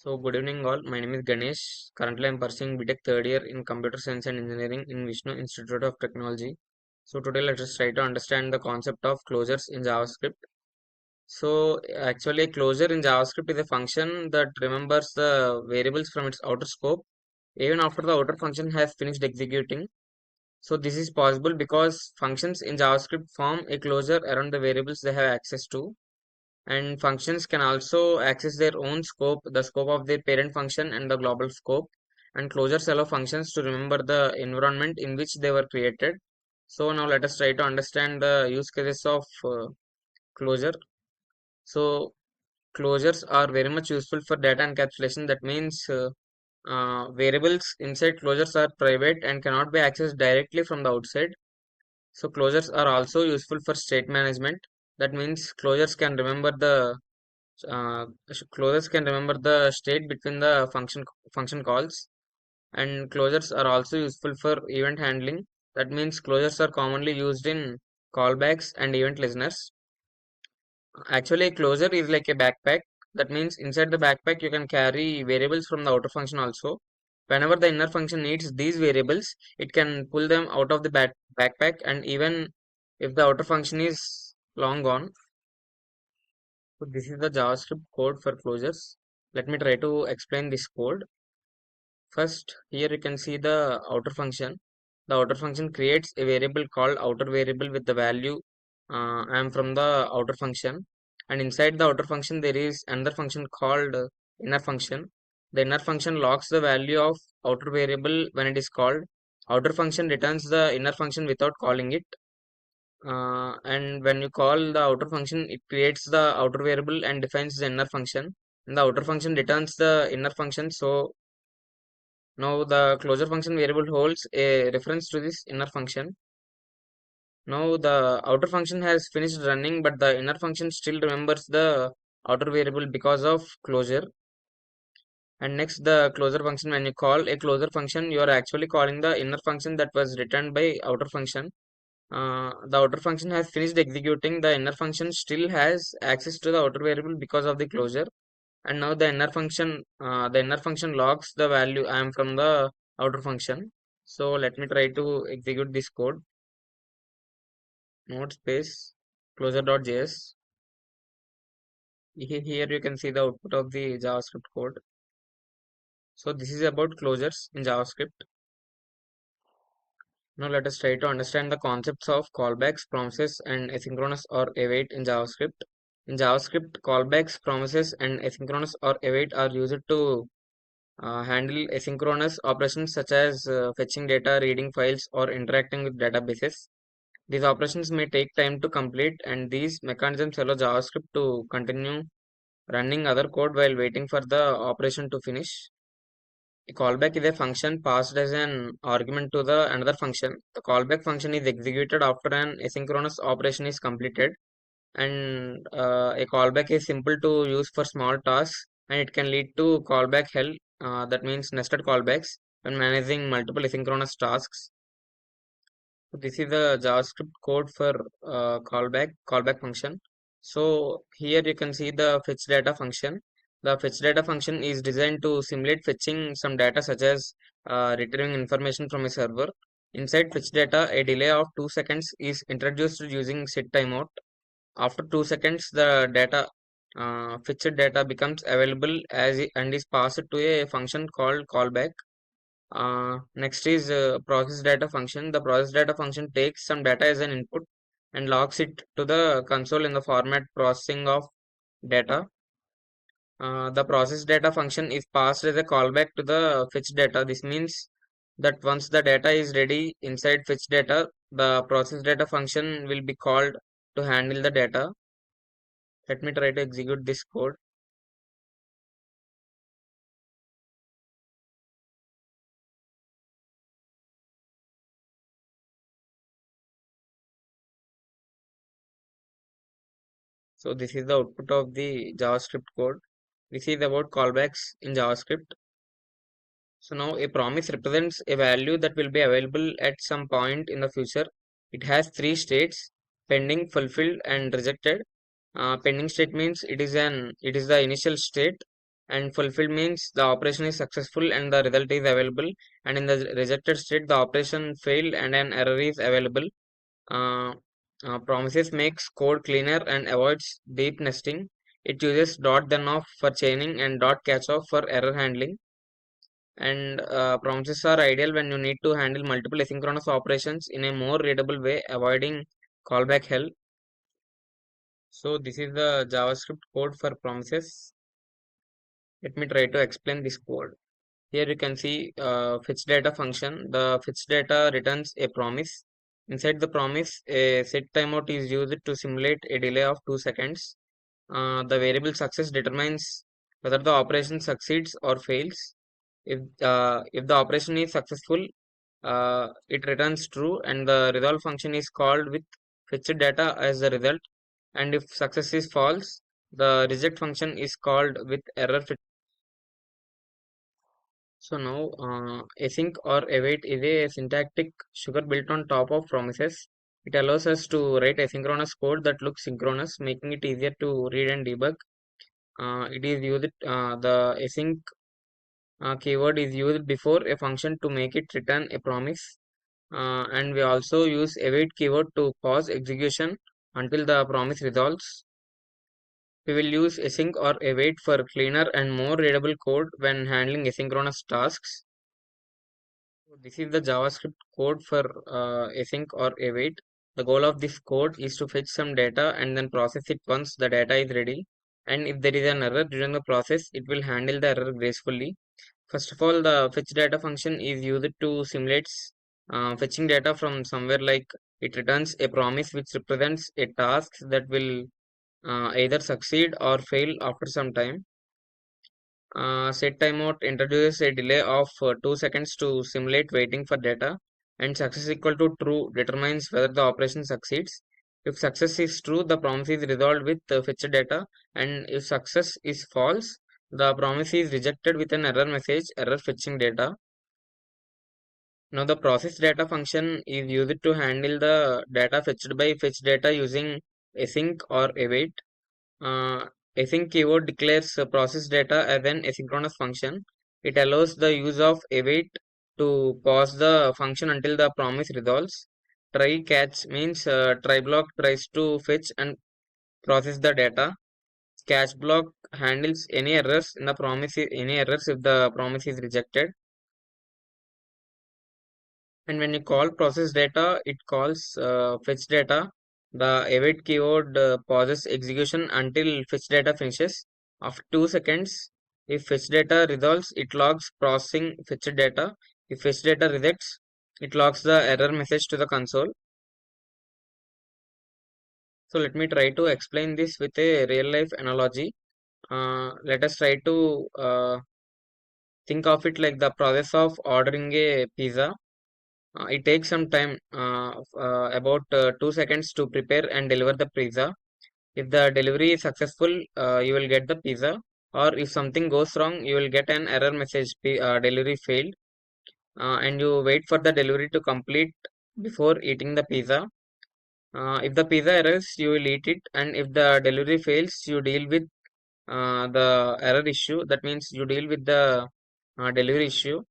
So, good evening, all. My name is Ganesh. Currently, I'm pursuing BTech third year in Computer Science and Engineering in Vishnu Institute of Technology. So, today, let us try to understand the concept of closures in JavaScript. So, actually, a closure in JavaScript is a function that remembers the variables from its outer scope even after the outer function has finished executing. So, this is possible because functions in JavaScript form a closure around the variables they have access to, and functions can also access their own scope, the scope of their parent function and the global scope. And closures allow functions to remember the environment in which they were created. So now let us try to understand the use cases of closure. So closures are very much useful for data encapsulation. That means variables inside closures are private and cannot be accessed directly from the outside. So closures are also useful for state management. That means closures can remember the state between the function calls, and closures are also useful for event handling. That means closures are commonly used in callbacks and event listeners. Actually, a closure is like a backpack. That means inside the backpack you can carry variables from the outer function also. Whenever the inner function needs these variables, it can pull them out of the backpack, and even if the outer function is long gone. So this is the JavaScript code for closures. Let me try to explain this code. First, here you can see the outer function. The outer function creates a variable called outer variable with the value I am from the outer function. And inside the outer function, there is another function called inner function. The inner function locks the value of outer variable when it is called. Outer function returns the inner function without calling it. And when you call the outer function, it creates the outer variable and defines the inner function. And the outer function returns the inner function. So now the closure function variable holds a reference to this inner function. Now the outer function has finished running, but the inner function still remembers the outer variable because of closure. And next, the closure function, when you call a closure function, you are actually calling the inner function that was returned by outer function. The outer function has finished executing, the inner function still has access to the outer variable because of the closure. And now the inner function logs the value I am from the outer function. So let me try to execute this code. Node space closure.js. Here you can see the output of the JavaScript code. So this is about closures in JavaScript. Now let us try to understand the concepts of callbacks, promises, and asynchronous or await in JavaScript. In JavaScript, callbacks, promises, and asynchronous or await are used to handle asynchronous operations such as fetching data, reading files, or interacting with databases. These operations may take time to complete, and these mechanisms allow JavaScript to continue running other code while waiting for the operation to finish. A callback is a function passed as an argument to the another function. The callback function is executed after an asynchronous operation is completed, and a callback is simple to use for small tasks, and it can lead to callback hell. That means nested callbacks when managing multiple asynchronous tasks. So this is the JavaScript code for callback function. So here you can see the fetch data function. The fetch data function is designed to simulate fetching some data such as retrieving information from a server. Inside fetch data, a delay of 2 seconds is introduced using set timeout. After 2 seconds, the fetched data becomes available and is passed to a function called callback. Next is process data function. The process data function takes some data as an input and logs it to the console in the format processing of data. The process data function is passed as a callback to the fetch data. This means that once the data is ready inside fetch data, the process data function will be called to handle the data. Let me try to execute this code. So this is the output of the JavaScript code. This is about callbacks in JavaScript. So now a promise represents a value that will be available at some point in the future. It has three states: pending, fulfilled, and rejected. Pending state means it is the initial state. And fulfilled means the operation is successful and the result is available. And in the rejected state, the operation failed and an error is available. Uh, Promises makes code cleaner and avoids deep nesting. It uses dot then off for chaining and dot catch off for error handling. And promises are ideal when you need to handle multiple asynchronous operations in a more readable way, avoiding callback hell. So this is the JavaScript code for promises. Let me try to explain this code. Here you can see fetch data function. The fetch data returns a promise. Inside the promise, a set timeout is used to simulate a delay of 2 seconds. The variable success determines whether the operation succeeds or fails. If the operation is successful, it returns true, and the resolve function is called with fetched data as the result. And if success is false, the reject function is called with error. So now, async or await is a syntactic sugar built on top of promises. It allows us to write asynchronous code that looks synchronous, making it easier to read and debug. It is used, the async keyword is used before a function to make it return a promise. And we also use await keyword to pause execution until the promise resolves. We will use async or await for cleaner and more readable code when handling asynchronous tasks. So this is the JavaScript code for async or await. The goal of this code is to fetch some data and then process it once the data is ready. And if there is an error during the process, it will handle the error gracefully. First of all, the fetch data function is used to simulate fetching data from somewhere, like it returns a promise which represents a task that will either succeed or fail after some time. Set timeout introduces a delay of 2 seconds to simulate waiting for data, and success equal to true determines whether the operation succeeds. If success is true, the promise is resolved with fetched data, and if success is false, the promise is rejected with an error message, error fetching data. Now the process data function is used to handle the data fetched by fetch data using async or await. Uh, Async keyword declares process data as an asynchronous function. It allows the use of await to pause the function until the promise resolves. Try catch means try block tries to fetch and process the data. Catch block handles any errors in the promise, any errors if the promise is rejected. And when you call process data, it calls fetch data. The await keyword pauses execution until fetch data finishes. After 2 seconds, if fetch data resolves, it logs processing fetched data. If fetch data rejects, it logs the error message to the console. So let me try to explain this with a real life analogy. Let us try to think of it like the process of ordering a pizza. It takes some time, about 2 seconds to prepare and deliver the pizza. If the delivery is successful, you will get the pizza. Or if something goes wrong, you will get an error message, delivery failed. And you wait for the delivery to complete before eating the pizza. If the pizza errors, you will eat it. And if the delivery fails, you deal with the error issue. That means you deal with the delivery issue.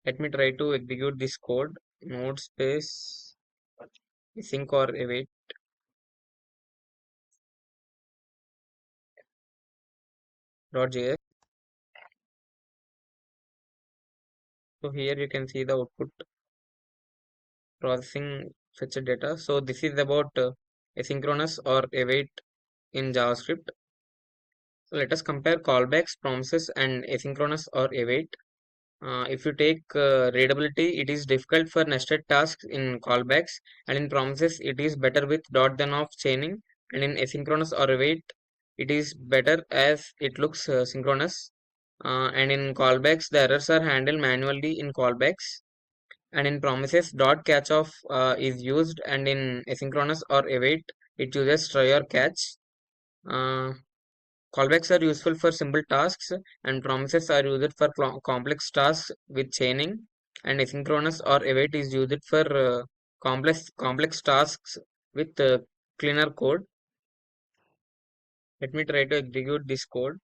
Let me try to execute this code. Node space sync or await .js. So here you can see the output processing fetched data. So this is about asynchronous or await in JavaScript. So let us compare callbacks, promises, and asynchronous or await. If you take readability, it is difficult for nested tasks in callbacks, and in promises, it is better with dot then off chaining, and in asynchronous or await, it is better as it looks synchronous. And in callbacks, the errors are handled manually in callbacks, and in promises, dot catch off is used, and in asynchronous or await, it uses try or catch. Uh, Callbacks are useful for simple tasks, and promises are used for complex tasks with chaining, and asynchronous or await is used for complex tasks with cleaner code. Let me try to execute this code.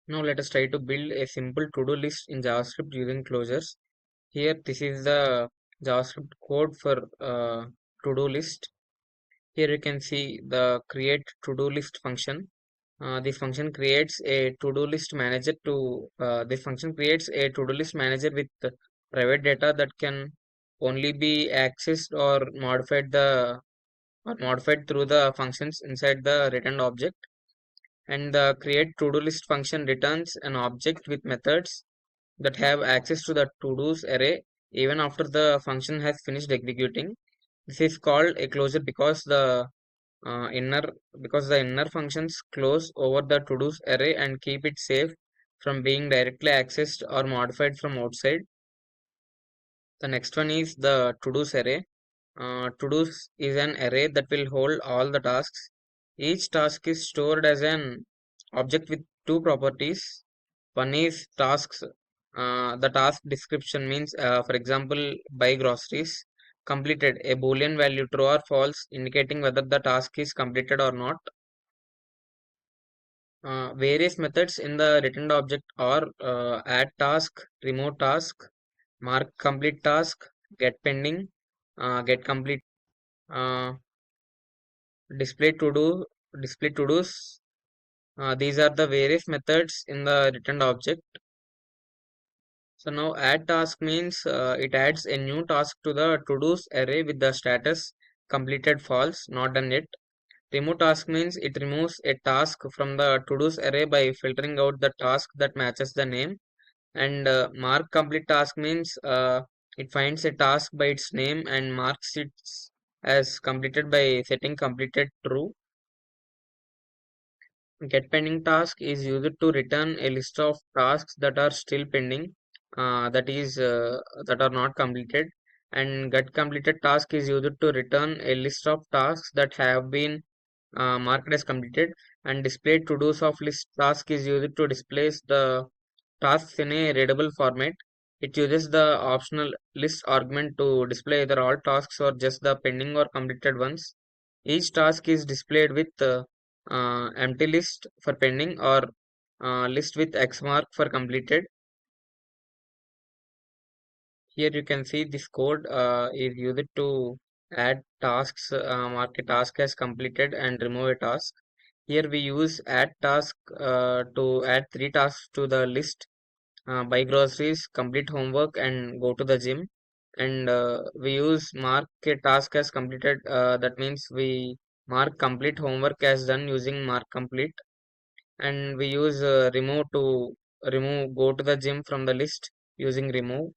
Now let us try to build a simple to-do list in JavaScript using closures. Here, this is the JavaScript code for to-do list. Here you can see the create to-do list function. This function creates a to-do list manager this function creates a to-do list manager with private data that can only be accessed or modified through the functions inside the returned object. And the create to-do list function returns an object with methods that have access to the to-dos array even after the function has finished executing. This is called a closure uh, inner because the inner functions close over the to-dos array and keep it safe from being directly accessed or modified from outside. The next one is the to-dos array. To-dos is an array that will hold all the tasks. Each task is stored as an object with two properties. One is tasks. The task description means, for example, buy groceries. Completed, a boolean value true or false, indicating whether the task is completed or not. Various methods in the returned object are add task, remove task, mark complete task, get pending, get complete, uh, display to do, display to dos. These are the various methods in the returned object. So now add task means it adds a new task to the to dos array with the status completed false, not done yet. Remove task means it removes a task from the to dos array by filtering out the task that matches the name. And mark complete task means it finds a task by its name and marks it as completed by setting completed true. Get pending task is used to return a list of tasks that are still pending, that are not completed. And get completed task is used to return a list of tasks that have been marked as completed. And display to dos of list task is used to display the tasks in a readable format. It uses the optional list argument to display either all tasks or just the pending or completed ones. Each task is displayed with empty list for pending or list with X mark for completed. Here you can see this code is used to add tasks, mark a task as completed and remove a task. Here we use add task to add three tasks to the list: buy groceries, complete homework, and go to the gym. And we use mark a task as completed. That means we mark complete homework as done using mark complete. And we use remove go to the gym from the list using remove.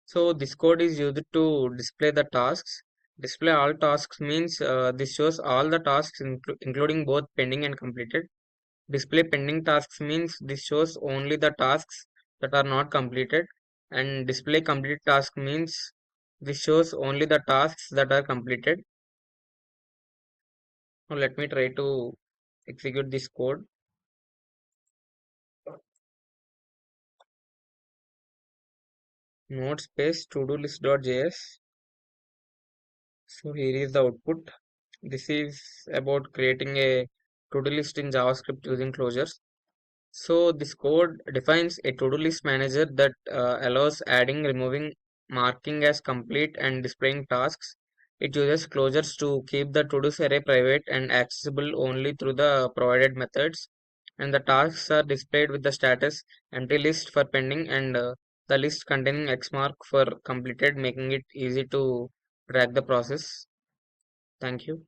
So this code is used to display the tasks. Display all tasks means this shows all the tasks including both pending and completed. Display pending tasks means this shows only the tasks that are not completed. And display complete task means this shows only the tasks that are completed. Now let me try to execute this code. Node space to do list.js. So here is the output. This is about creating a to-do list in JavaScript using closures. So this code defines a to-do list manager that allows adding, removing, marking as complete, and displaying tasks. It uses closures to keep the to-dos array private and accessible only through the provided methods. And the tasks are displayed with the status empty list for pending and the list containing X mark for completed, making it easy to track the process. Thank you.